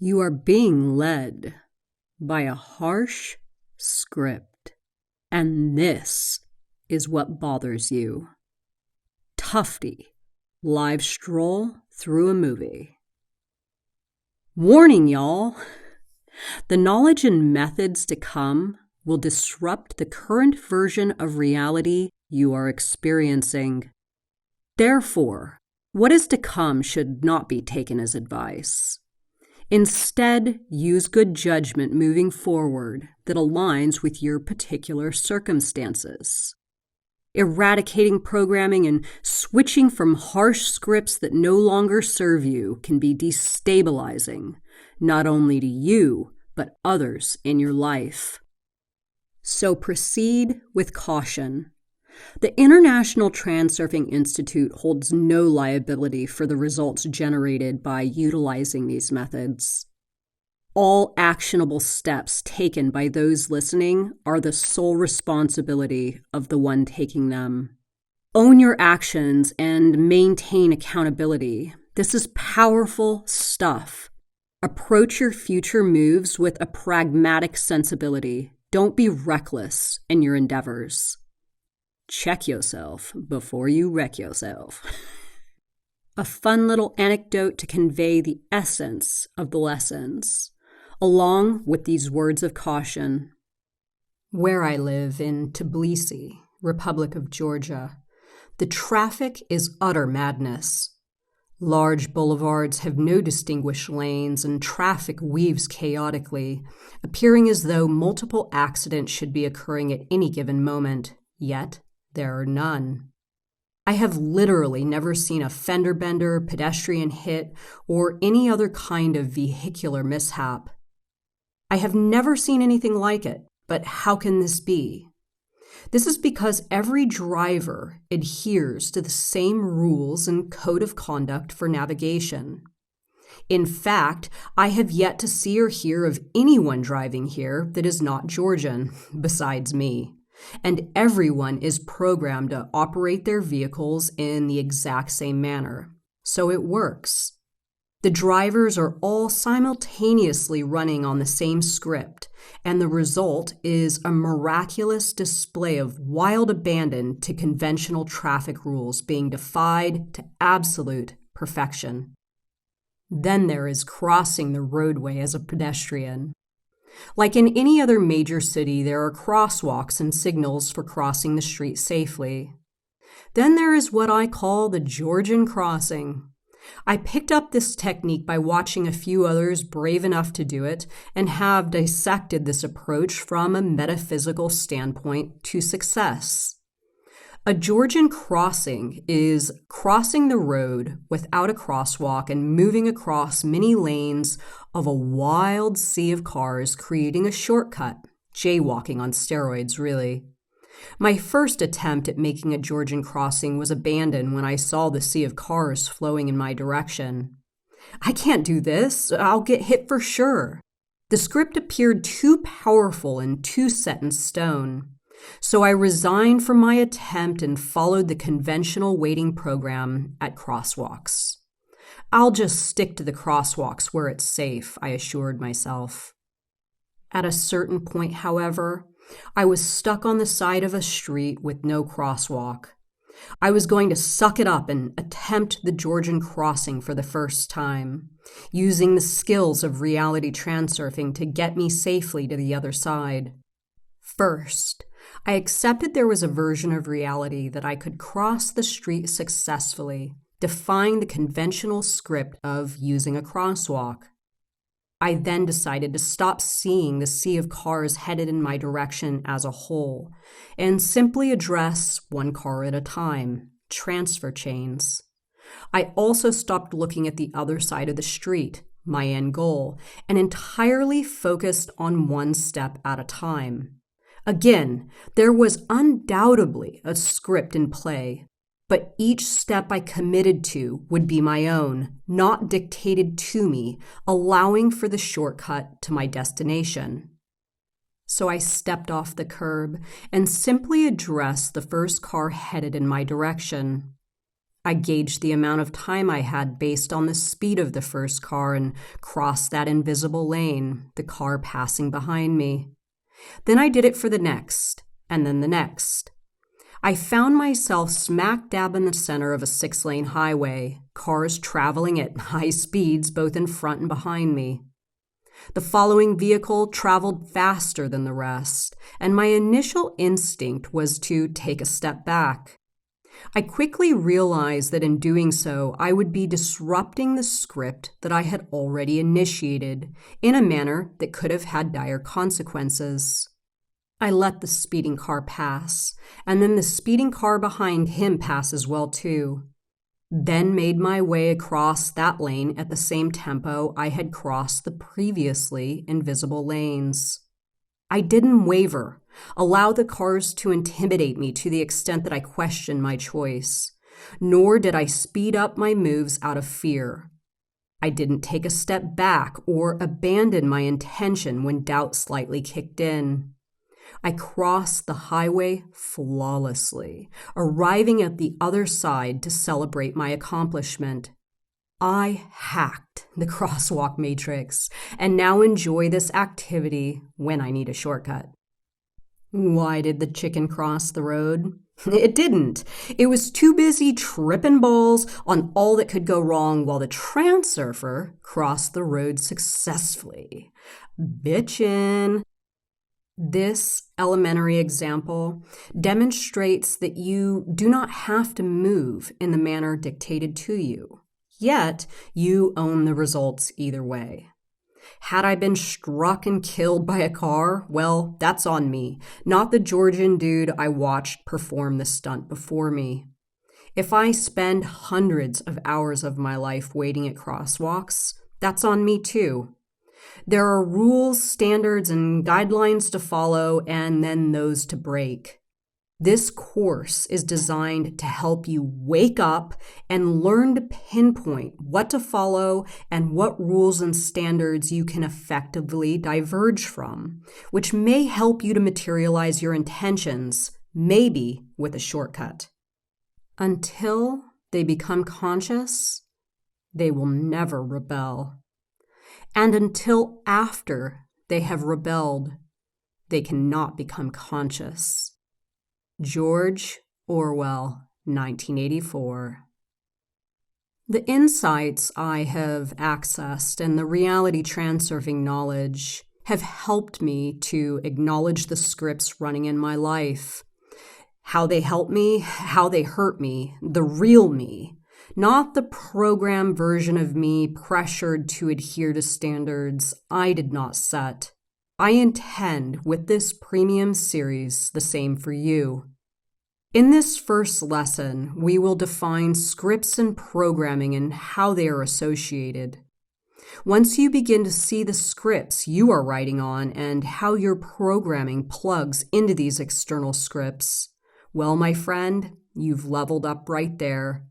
You are being led by a harsh script, and this is what bothers you. Tufty, live stroll through a movie. Warning, y'all! The knowledge and methods to come will disrupt the current version of reality you are experiencing. Therefore, what is to come should not be taken as advice. Instead, use good judgment moving forward that aligns with your particular circumstances. Eradicating programming and switching from harsh scripts that no longer serve you can be destabilizing, not only to you, but others in your life. So proceed with caution. The International Transurfing Institute holds no liability for the results generated by utilizing these methods. All actionable steps taken by those listening are the sole responsibility of the one taking them. Own your actions and maintain accountability. This is powerful stuff. Approach your future moves with a pragmatic sensibility. Don't be reckless in your endeavors. Check yourself before you wreck yourself. A fun little anecdote to convey the essence of the lessons, along with these words of caution. Where I live in Tbilisi, Republic of Georgia, the traffic is utter madness. Large boulevards have no distinguished lanes and traffic weaves chaotically, appearing as though multiple accidents should be occurring at any given moment, yet there are none. I have literally never seen a fender bender, pedestrian hit, or any other kind of vehicular mishap. I have never seen anything like it, but how can this be? This is because every driver adheres to the same rules and code of conduct for navigation. In fact, I have yet to see or hear of anyone driving here that is not Georgian, besides me. And everyone is programmed to operate their vehicles in the exact same manner. So it works. The drivers are all simultaneously running on the same script, and the result is a miraculous display of wild abandon to conventional traffic rules being defied to absolute perfection. Then there is crossing the roadway as a pedestrian. Like in any other major city, there are crosswalks and signals for crossing the street safely. Then there is what I call the Georgian crossing. I picked up this technique by watching a few others brave enough to do it and have dissected this approach from a metaphysical standpoint to success. A Georgian crossing is crossing the road without a crosswalk and moving across many lanes of a wild sea of cars, creating a shortcut, jaywalking on steroids, really. My first attempt at making a Georgian crossing was abandoned when I saw the sea of cars flowing in my direction. I can't do this. I'll get hit for sure. The script appeared too powerful and too set in stone. So I resigned from my attempt and followed the conventional waiting program at crosswalks. I'll just stick to the crosswalks where it's safe, I assured myself. At a certain point, however, I was stuck on the side of a street with no crosswalk. I was going to suck it up and attempt the Georgian crossing for the first time, using the skills of reality transurfing to get me safely to the other side. First, I accepted there was a version of reality that I could cross the street successfully, defying the conventional script of using a crosswalk. I then decided to stop seeing the sea of cars headed in my direction as a whole, and simply address one car at a time, transfer chains. I also stopped looking at the other side of the street, my end goal, and entirely focused on one step at a time. Again, there was undoubtedly a script in play, but each step I committed to would be my own, not dictated to me, allowing for the shortcut to my destination. So I stepped off the curb and simply addressed the first car headed in my direction. I gauged the amount of time I had based on the speed of the first car and crossed that invisible lane, the car passing behind me. Then I did it for the next, and then the next. I found myself smack dab in the center of a 6-lane highway, cars traveling at high speeds both in front and behind me. The following vehicle traveled faster than the rest, and my initial instinct was to take a step back. I quickly realized that in doing so, I would be disrupting the script that I had already initiated in a manner that could have had dire consequences. I let the speeding car pass, and then the speeding car behind him pass as well too. Then made my way across that lane at the same tempo I had crossed the previously invisible lanes. I didn't waver, allow the cars to intimidate me to the extent that I questioned my choice, nor did I speed up my moves out of fear. I didn't take a step back or abandon my intention when doubt slightly kicked in. I crossed the highway flawlessly, arriving at the other side to celebrate my accomplishment. I hacked the crosswalk matrix and now enjoy this activity when I need a shortcut. Why did the chicken cross the road? It didn't. It was too busy tripping balls on all that could go wrong while the transurfer crossed the road successfully. Bitchin'. This elementary example demonstrates that you do not have to move in the manner dictated to you, yet you own the results either way. Had I been struck and killed by a car, well, that's on me, not the Georgian dude I watched perform the stunt before me. If I spend hundreds of hours of my life waiting at crosswalks, that's on me too. There are rules, standards, and guidelines to follow, and then those to break. This course is designed to help you wake up and learn to pinpoint what to follow and what rules and standards you can effectively diverge from, which may help you to materialize your intentions, maybe with a shortcut. Until they become conscious, they will never rebel. And until after they have rebelled, they cannot become conscious. George Orwell, 1984. The insights I have accessed and the reality transurfing knowledge have helped me to acknowledge the scripts running in my life. How they help me, how they hurt me, the real me. Not the program version of me pressured to adhere to standards I did not set. I intend with this premium series the same for you. In this first lesson, we will define scripts and programming and how they are associated. Once you begin to see the scripts you are writing on and how your programming plugs into these external scripts, well, my friend, you've leveled up right there.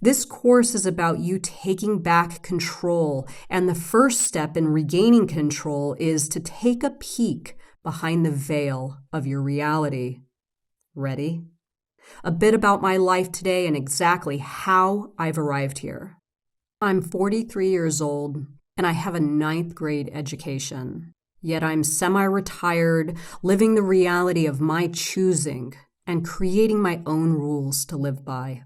This course is about you taking back control, and the first step in regaining control is to take a peek behind the veil of your reality. Ready? A bit about my life today and exactly how I've arrived here. I'm 43 years old, and I have a 9th grade education. Yet I'm semi-retired, living the reality of my choosing and creating my own rules to live by.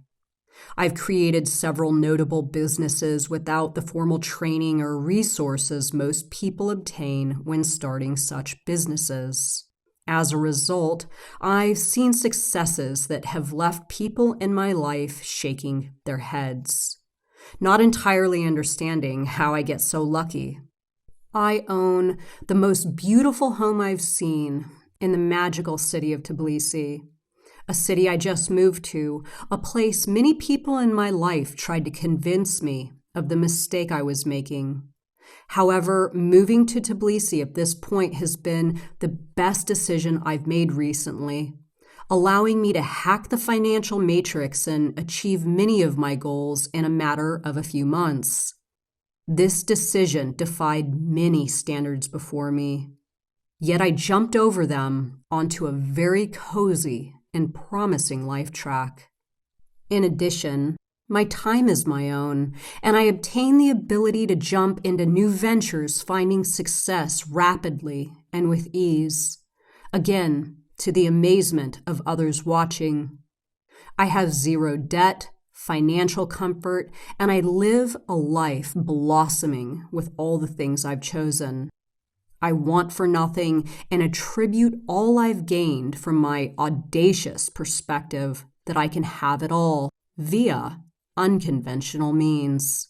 I've created several notable businesses without the formal training or resources most people obtain when starting such businesses. As a result, I've seen successes that have left people in my life shaking their heads, not entirely understanding how I get so lucky. I own the most beautiful home I've seen in the magical city of Tbilisi. A city I just moved to, a place many people in my life tried to convince me of the mistake I was making. However, moving to Tbilisi at this point has been the best decision I've made recently, allowing me to hack the financial matrix and achieve many of my goals in a matter of a few months. This decision defied many standards before me, yet I jumped over them onto a very cozy and promising life track. In addition, My time is my own, and I obtain the ability to jump into new ventures, finding success rapidly and with ease. Again, to the amazement of others watching. I have zero debt, financial comfort, and I live a life blossoming with all the things I've chosen. I want for nothing and attribute all I've gained from my audacious perspective that I can have it all via unconventional means.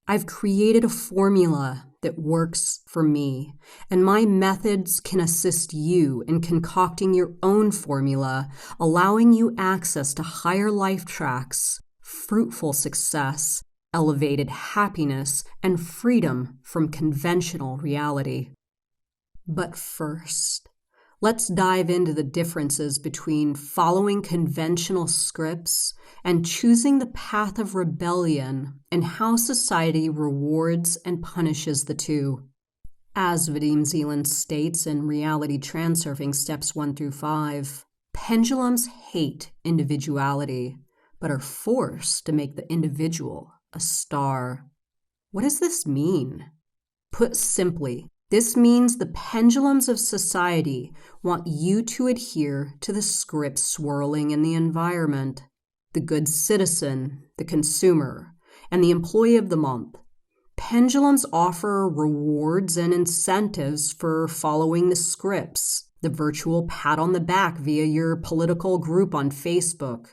I've created a formula that works for me, and my methods can assist you in concocting your own formula, allowing you access to higher life tracks, fruitful success, elevated happiness, and freedom from conventional reality. But first, let's dive into the differences between following conventional scripts and choosing the path of rebellion, and how society rewards and punishes the two. As Vadim Zeland states in Reality Transurfing Steps 1 through 5, pendulums hate individuality, but are forced to make the individual a star. What does this mean? Put simply, this means the pendulums of society want you to adhere to the scripts swirling in the environment. The good citizen, the consumer, and the employee of the month. Pendulums offer rewards and incentives for following the scripts, the virtual pat on the back via your political group on Facebook,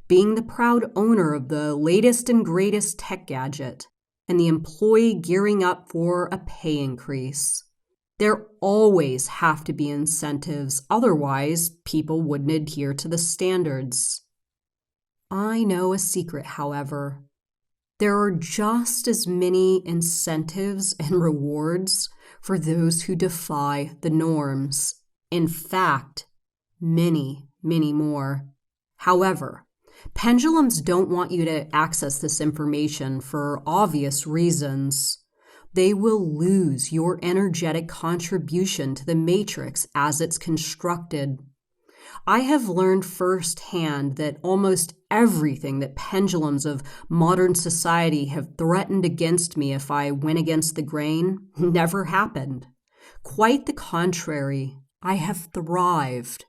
being the proud owner of the latest and greatest tech gadget, and the employee gearing up for a pay increase. There always have to be incentives, otherwise people wouldn't adhere to the standards. I know a secret, however. There are just as many incentives and rewards for those who defy the norms. In fact, many, many more. However, pendulums don't want you to access this information for obvious reasons. They will lose your energetic contribution to the matrix as it's constructed. I have learned firsthand that almost everything that pendulums of modern society have threatened against me if I went against the grain never happened. Quite the contrary, I have thrived.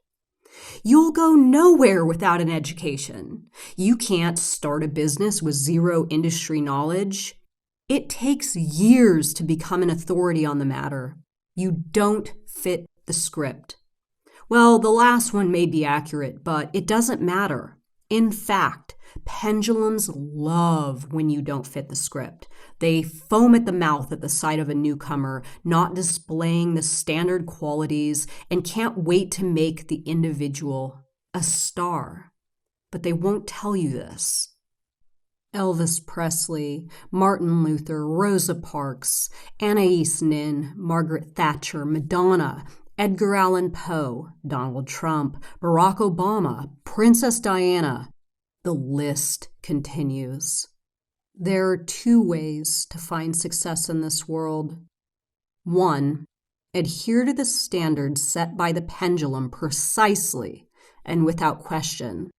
You'll go nowhere without an education. You can't start a business with zero industry knowledge. It takes years to become an authority on the matter. You don't fit the script. Well, the last one may be accurate, but it doesn't matter. In fact, pendulums love when you don't fit the script. They foam at the mouth at the sight of a newcomer, not displaying the standard qualities, and can't wait to make the individual a star. But they won't tell you this. Elvis Presley, Martin Luther, Rosa Parks, Anais Nin, Margaret Thatcher, Madonna, Edgar Allan Poe, Donald Trump, Barack Obama, Princess Diana. The list continues. There are two ways to find success in this world. 1, adhere to the standards set by the pendulum precisely and without question.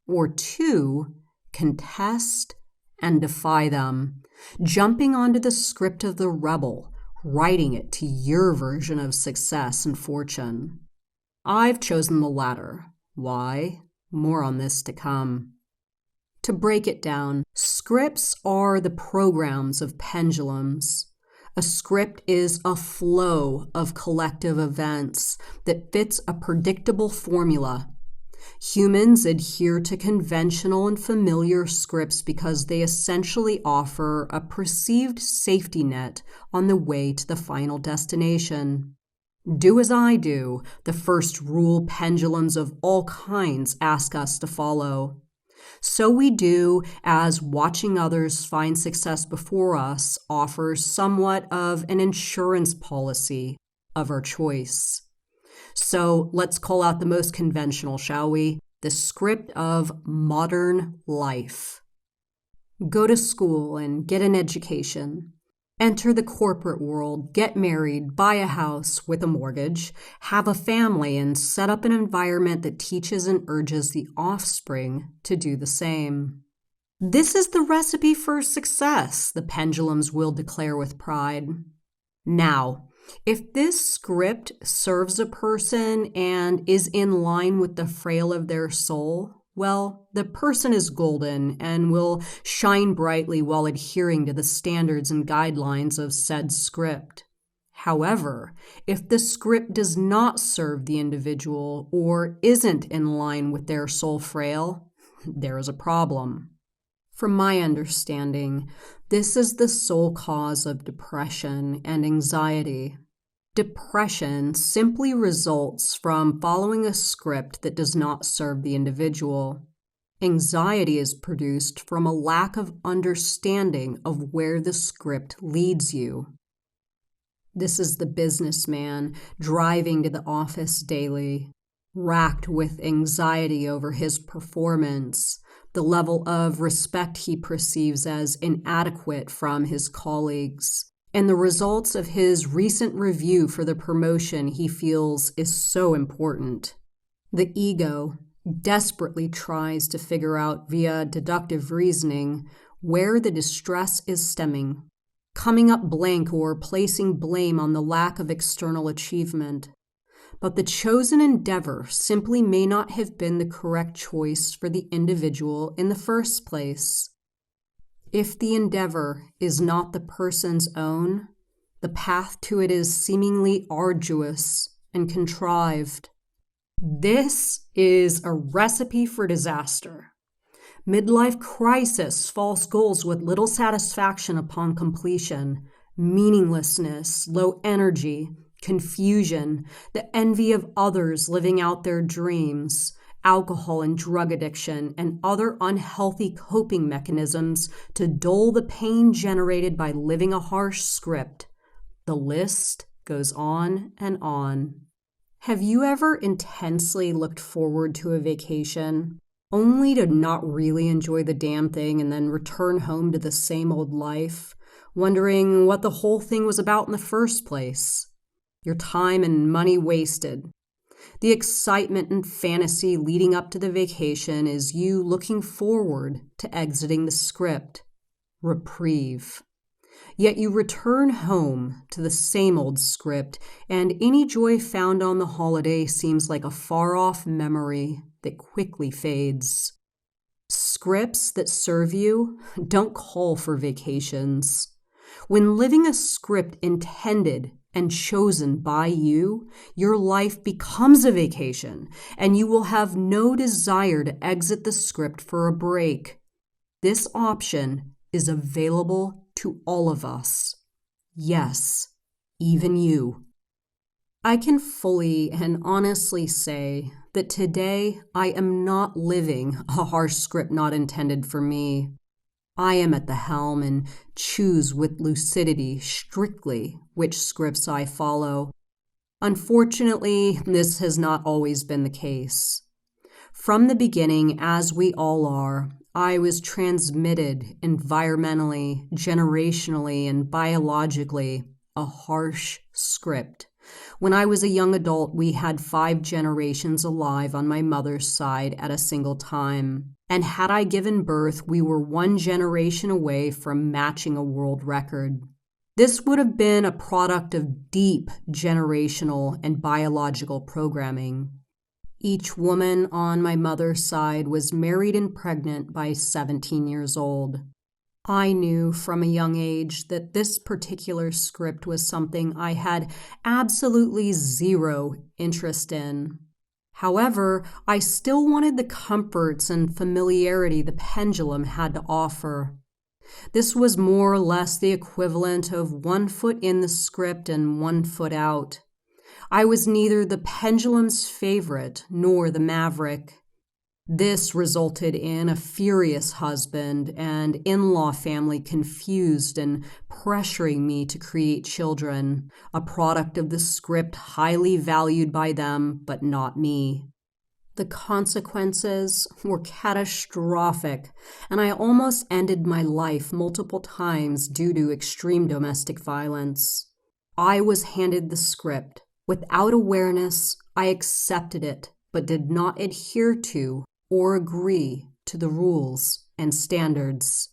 Or 2, contest and defy them, jumping onto the script of the rebel, writing it to your version of success and fortune. I've chosen the latter. Why? More on this to come. To break it down, scripts are the programs of pendulums. A script is a flow of collective events that fits a predictable formula. Humans adhere to conventional and familiar scripts because they essentially offer a perceived safety net on the way to the final destination. Do as I do, the first rule pendulums of all kinds ask us to follow. So we do as watching others find success before us offers somewhat of an insurance policy of our choice. So let's call out the most conventional, shall we? The script of modern life. Go to school and get an education. Enter the corporate world, get married, buy a house with a mortgage, have a family, and set up an environment that teaches and urges the offspring to do the same. This is the recipe for success, the pendulums will declare with pride. Now, if this script serves a person and is in line with the frail of their soul, well, the person is golden and will shine brightly while adhering to the standards and guidelines of said script. However, if the script does not serve the individual or isn't in line with their soul frail, there is a problem. From my understanding, this is the sole cause of depression and anxiety. Depression simply results from following a script that does not serve the individual. Anxiety is produced from a lack of understanding of where the script leads you. This is the businessman driving to the office daily, racked with anxiety over his performance, the level of respect he perceives as inadequate from his colleagues, and the results of his recent review for the promotion he feels is so important. The ego desperately tries to figure out via deductive reasoning where the distress is stemming, coming up blank or placing blame on the lack of external achievement. But the chosen endeavor simply may not have been the correct choice for the individual in the first place. If the endeavor is not the person's own, the path to it is seemingly arduous and contrived. This is a recipe for disaster. Midlife crisis, false goals with little satisfaction upon completion, meaninglessness, low energy, confusion, the envy of others living out their dreams, alcohol and drug addiction, and other unhealthy coping mechanisms to dull the pain generated by living a harsh script. The list goes on and on. Have you ever intensely looked forward to a vacation, only to not really enjoy the damn thing and then return home to the same old life, wondering what the whole thing was about in the first place? Your time and money wasted. The excitement and fantasy leading up to the vacation is you looking forward to exiting the script. Reprieve. Yet you return home to the same old script, and any joy found on the holiday seems like a far-off memory that quickly fades. Scripts that serve you don't call for vacations. When living a script intended and chosen by you, your life becomes a vacation, and you will have no desire to exit the script for a break. This option is available to all of us. Yes, even you. I can fully and honestly say that today I am not living a harsh script not intended for me. I am at the helm and choose with lucidity strictly which scripts I follow. Unfortunately, this has not always been the case. From the beginning, as we all are, I was transmitted environmentally, generationally, and biologically a harsh script. When I was a young adult, we had 5 generations alive on my mother's side at a single time. And had I given birth, we were 1 generation away from matching a world record. This would have been a product of deep generational and biological programming. Each woman on my mother's side was married and pregnant by 17 years old. I knew from a young age that this particular script was something I had absolutely zero interest in. However, I still wanted the comforts and familiarity the pendulum had to offer. This was more or less the equivalent of 1 foot in the script and 1 foot out. I was neither the pendulum's favorite nor the maverick. This resulted in a furious husband and in-law family confused and pressuring me to create children, a product of the script highly valued by them, but not me. The consequences were catastrophic, and I almost ended my life multiple times due to extreme domestic violence. I was handed the script. Without awareness, I accepted it, but did not adhere to or agree to the rules. and standards.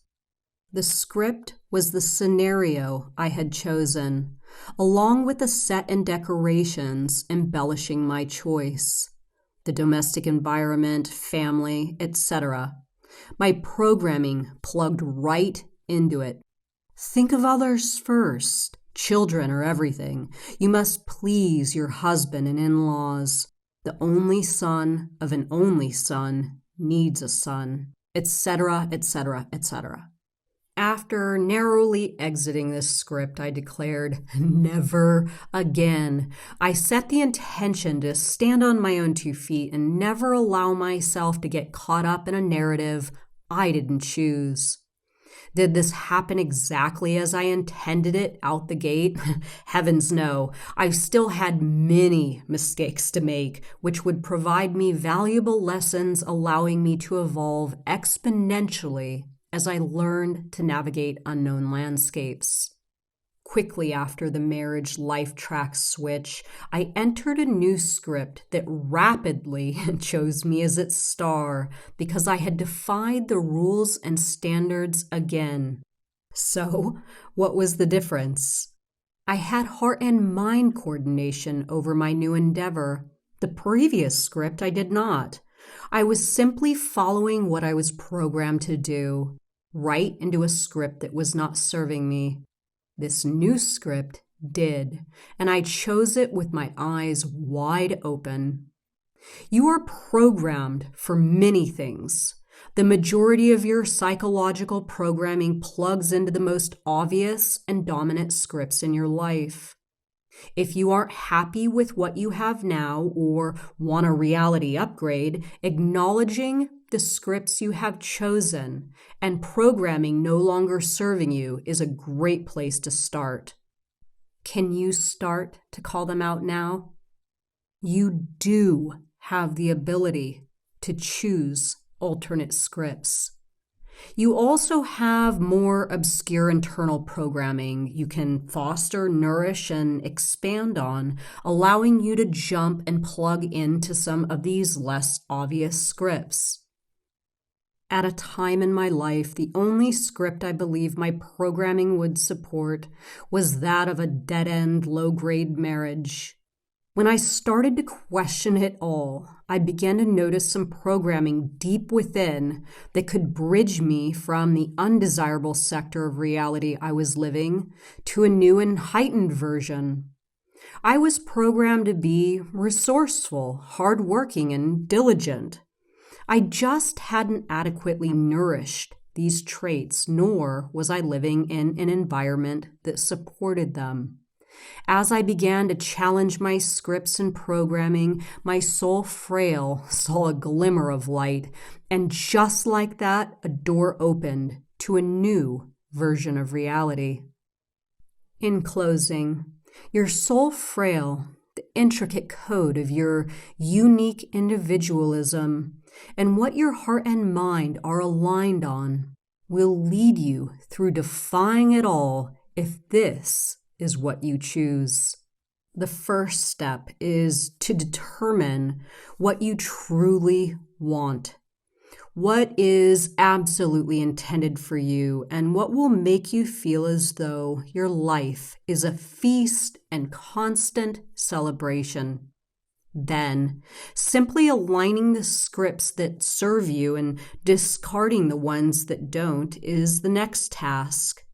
The script was the scenario I had chosen, along with the set and decorations embellishing my choice. The domestic environment, family, etc. My programming plugged right into it. Think of others first. Children are everything. You must please your husband and in-laws. The only son of an only son needs a son, etc., etc., etc. After narrowly exiting this script, I declared, never again. I set the intention to stand on my own 2 feet and never allow myself to get caught up in a narrative I didn't choose. Did this happen exactly as I intended it out the gate? Heavens no. I still had many mistakes to make, which would provide me valuable lessons allowing me to evolve exponentially as I learned to navigate unknown landscapes. Quickly after the marriage life track switch, I entered a new script that rapidly chose me as its star because I had defied the rules and standards again. So, what was the difference? I had heart and mind coordination over my new endeavor. The previous script I did not. I was simply following what I was programmed to do, right into a script that was not serving me. This new script did, and I chose it with my eyes wide open. You are programmed for many things. The majority of your psychological programming plugs into the most obvious and dominant scripts in your life. If you aren't happy with what you have now or want a reality upgrade, acknowledging the scripts you have chosen and programming no longer serving you is a great place to start. Can you start to call them out now? You do have the ability to choose alternate scripts. You also have more obscure internal programming you can foster, nourish, and expand on, allowing you to jump and plug into some of these less obvious scripts. At a time in my life, the only script I believe my programming would support was that of a dead-end, low-grade marriage. When I started to question it all, I began to notice some programming deep within that could bridge me from the undesirable sector of reality I was living to a new and heightened version. I was programmed to be resourceful, hardworking, and diligent. I just hadn't adequately nourished these traits, nor was I living in an environment that supported them. As I began to challenge my scripts and programming, my soul frail saw a glimmer of light, and just like that, a door opened to a new version of reality. In closing, your soul frail, the intricate code of your unique individualism, and what your heart and mind are aligned on will lead you through defying it all if this is what you choose. The first step is to determine what you truly want. What is absolutely intended for you and what will make you feel as though your life is a feast and constant celebration. Then, simply aligning the scripts that serve you and discarding the ones that don't is the next task.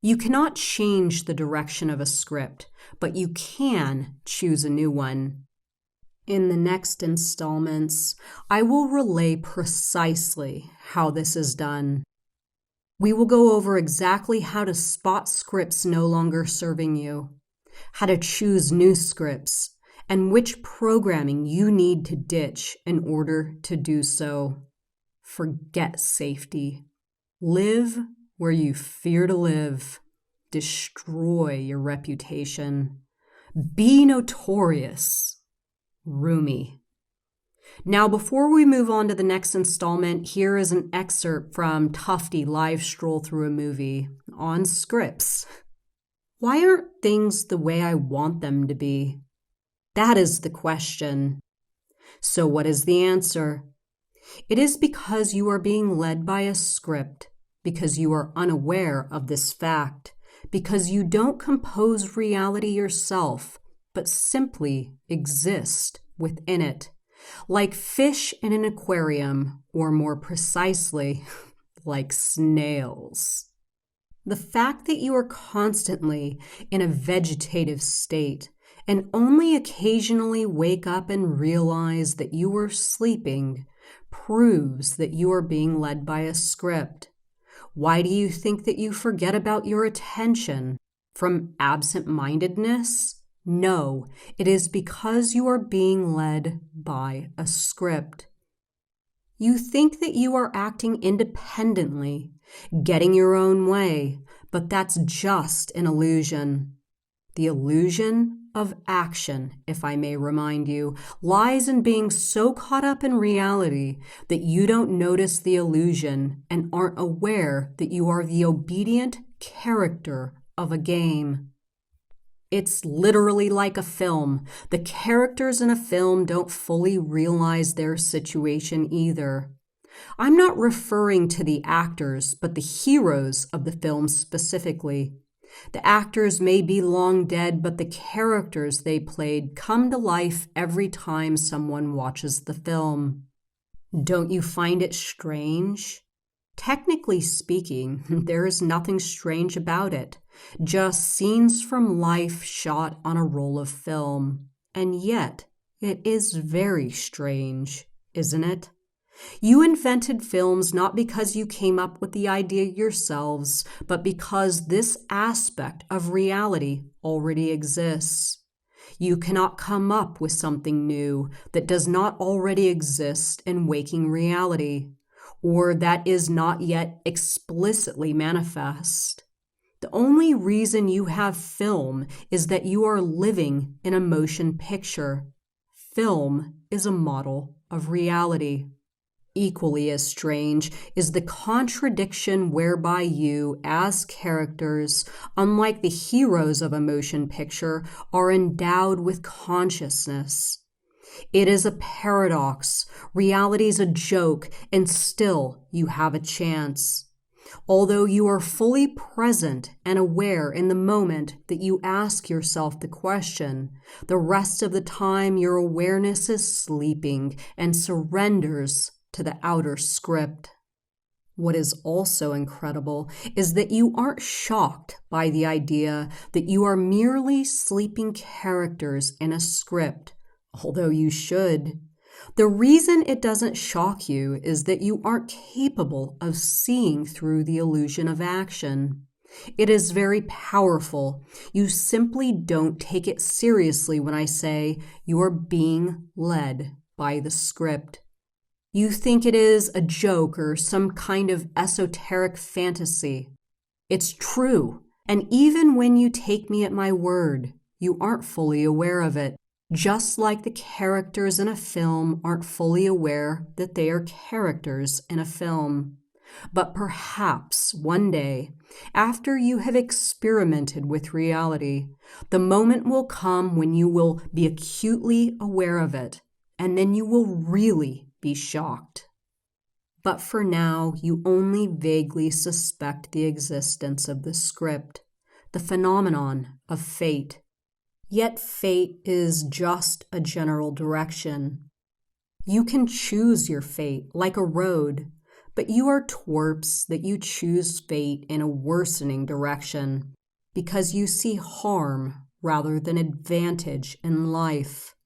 You cannot change the direction of a script, but you can choose a new one. In the next installments, I will relay precisely how this is done. We will go over exactly how to spot scripts no longer serving you, how to choose new scripts, and which programming you need to ditch in order to do so. Forget safety. Live where you fear to live. Destroy your reputation. Be notorious. Rumi. Now, before we move on to the next installment, here is an excerpt from Tufty Live Stroll Through a Movie on scripts. Why aren't things the way I want them to be? That is the question. So what is the answer? It is because you are being led by a script, because you are unaware of this fact, because you don't compose reality yourself, but simply exist within it, like fish in an aquarium, or more precisely, like snails. The fact that you are constantly in a vegetative state and only occasionally wake up and realize that you are sleeping proves that you are being led by a script. Why do you think that you forget about your attention? From absent-mindedness? No, it is because you are being led by a script. You think that you are acting independently, getting your own way, but that's just an illusion. The illusion of action, if I may remind you, lies in being so caught up in reality that you don't notice the illusion and aren't aware that you are the obedient character of a game. It's literally like a film. The characters in a film don't fully realize their situation either. I'm not referring to the actors, but the heroes of the film specifically. The actors may be long dead, but the characters they played come to life every time someone watches the film. Don't you find it strange? Technically speaking, there is nothing strange about it, just scenes from life shot on a roll of film. And yet, it is very strange, isn't it? You invented films not because you came up with the idea yourselves, but because this aspect of reality already exists. You cannot come up with something new that does not already exist in waking reality, or that is not yet explicitly manifest. The only reason you have film is that you are living in a motion picture. Film is a model of reality. Equally as strange is the contradiction whereby you, as characters, unlike the heroes of a motion picture, are endowed with consciousness. It is a paradox. Reality's a joke, and still you have a chance. Although you are fully present and aware in the moment that you ask yourself the question, the rest of the time your awareness is sleeping and surrenders to the outer script. What is also incredible is that you aren't shocked by the idea that you are merely sleeping characters in a script, although you should. The reason it doesn't shock you is that you aren't capable of seeing through the illusion of action. It is very powerful. You simply don't take it seriously when I say you are being led by the script. You think it is a joke or some kind of esoteric fantasy. It's true, and even when you take me at my word, you aren't fully aware of it. Just like the characters in a film aren't fully aware that they are characters in a film. But perhaps one day, after you have experimented with reality, the moment will come when you will be acutely aware of it, and then you will really be shocked. But for now, you only vaguely suspect the existence of the script, the phenomenon of fate. Yet fate is just a general direction. You can choose your fate like a road, but you are twerps that you choose fate in a worsening direction because you see harm rather than advantage in life.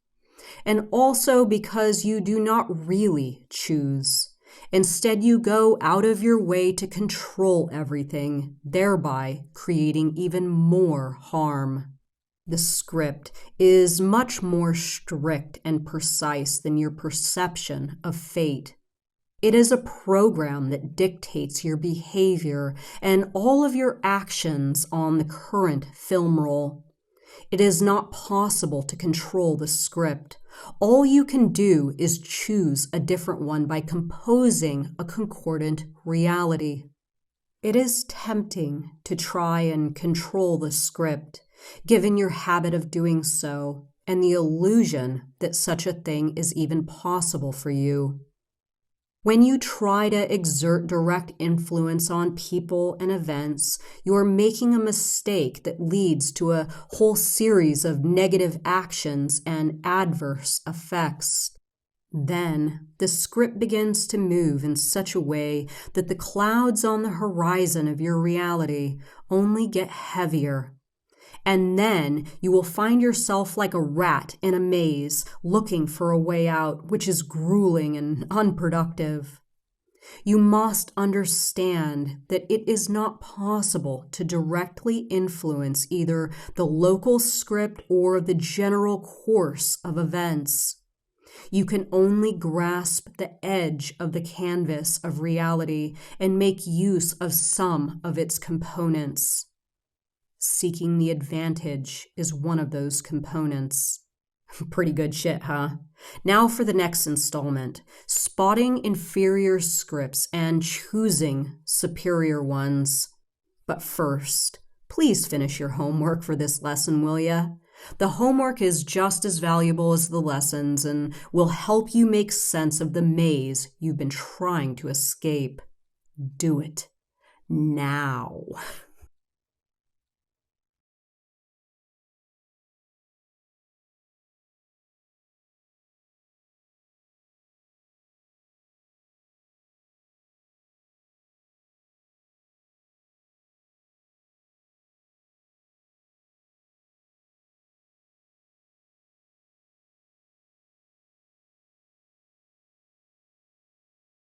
And also because you do not really choose. Instead, you go out of your way to control everything, thereby creating even more harm. The script is much more strict and precise than your perception of fate. It is a program that dictates your behavior and all of your actions on the current film roll. It is not possible to control the script. All you can do is choose a different one by composing a concordant reality. It is tempting to try and control the script, given your habit of doing so and the illusion that such a thing is even possible for you. When you try to exert direct influence on people and events, you are making a mistake that leads to a whole series of negative actions and adverse effects. Then the script begins to move in such a way that the clouds on the horizon of your reality only get heavier. And then you will find yourself like a rat in a maze looking for a way out, which is grueling and unproductive. You must understand that it is not possible to directly influence either the local script or the general course of events. You can only grasp the edge of the canvas of reality and make use of some of its components. Seeking the advantage is one of those components. Pretty good shit, huh? Now for the next installment, spotting inferior scripts and choosing superior ones. But first, please finish your homework for this lesson, will ya? The homework is just as valuable as the lessons and will help you make sense of the maze you've been trying to escape. Do it now.